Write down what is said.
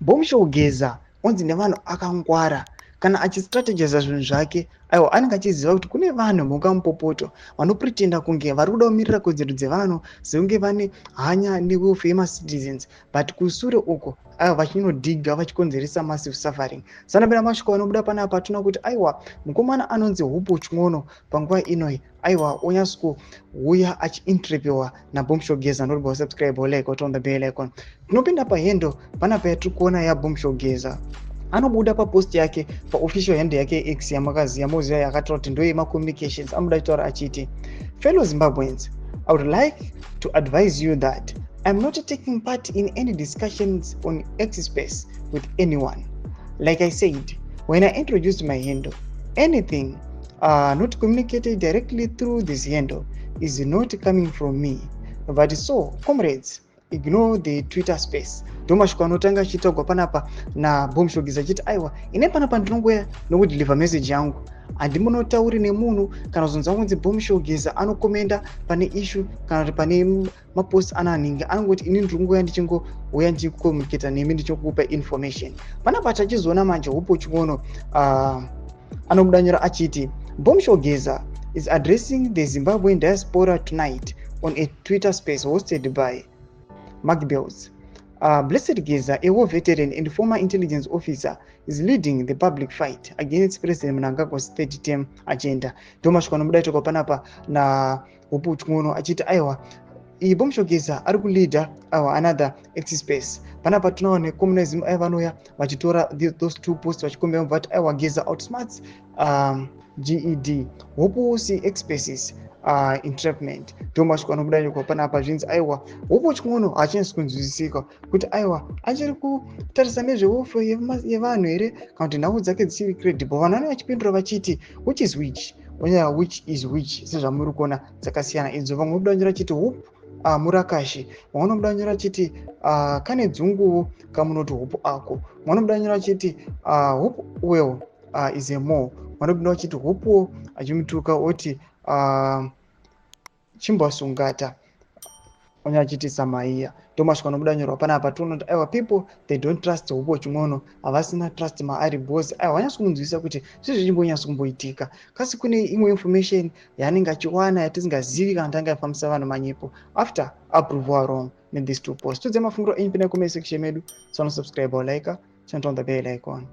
Bomushogeza onzi nevanhu akangwara kana achistrategiza zvinhu zvake aiwa anenge achiziva kuti kune vanhu mukamupopoto vanopretenda kunge vari kuda kumirira kodzero dzevanhu sekunge vane hanya newelfare yemacitizens but kusure uko aiwa vachinodhiga vachikonzeresa massive suffering. Sanapera masvika vanobuda panapa tinoona kuti aiwa mukomana anonzi Hupo Ching'ono panguva inoi aiwa onyatsokuuya achiinterviewa naBomushogeza. Not about subscribe or like or turn the bell icon. Tinopinda pahendo panapa yatiri kuona yaBomushogeza anobuda papost yake paofficial hand yake yeX yamakaziya moziva yakataura kuti ndo yemacommunications amuda kutaura achiti, fellow Zimbabweans, I would like to advise you that I'm not taking part in any discussions on X space with anyone. Like I said when I introduced my handle, anything not communicated directly through this handle is not coming from me, but so comrades, ignore the Twitter space. Ndomasvika anotanga achitaurwa panapa naBomushogeza achiti aiwa ine panapa ndinongoya nokudeliver message yangu, handimunotauri nemunhu kana kuzonzwa kunzi Bomushogeza anokomenda pane issue kana kuti pane mapost ananhingi, anongoti ini ndiringoya ndichingouya ndichikomunicata nemi ndichikupa information. Panapa tachizoona manje Hupo Ching'ono anobuda nyora achiti Bomushogeza is addressing the Zimbabwean diaspora tonight on a Twitter space hosted by Mark Bells. Blessed Geza, a war veteran and former intelligence officer, is leading the public fight against President Mnangagwa's third term agenda. Ndomasvika anobuda itoka panapa na Hupo Ching'ono achiti aiwa Bomushogeza ari kuleader another X space. Panapa tunaona communism vanoya vachitora those two posts vachikombera kuti aiwa Geza outsmarts GED. Hupo si X spaces entrapment. Ndomasvika anobuda nyoko panapa zvinzi aiwa Hupo Ching'ono hachinasi kunzwisisika kuti aiwa achiri kutarisa nezvewelfare yevanhu here kana kuti nhau dzake dzisiri credible. Vanhu vanenge vachipindura vachiti which is which, which is which sezvamuri kuona dzakasiyana idzo. Vamwe vobuda nyora chiti Hupo murakashi, vamwe vanobuda nyora chiti kane dzunguwo kamunoti Hupo ako, vanobuda nyora chiti Hupo well is a more, vanobuda chiti Hupo achimutuka oti chimbwasungata onya chiti samaiya. Ndomasvika anobuda nyorwa panapa toona kuti aiwa people they don't trust Hupo Ching'ono, havasina trust maari boss. Aiwa vanyatso kumunzwisisa kuti zvizvi zvichimbonyatso kumboitika kasi kune imwe information yaanenge achiwana yatisingazivi kana tanga yafambisa vanhu manyepo after approve wrong in these two posts. Tudze mafungiro enyu pina comment section medu, subscribe or like, turn on the bell icon.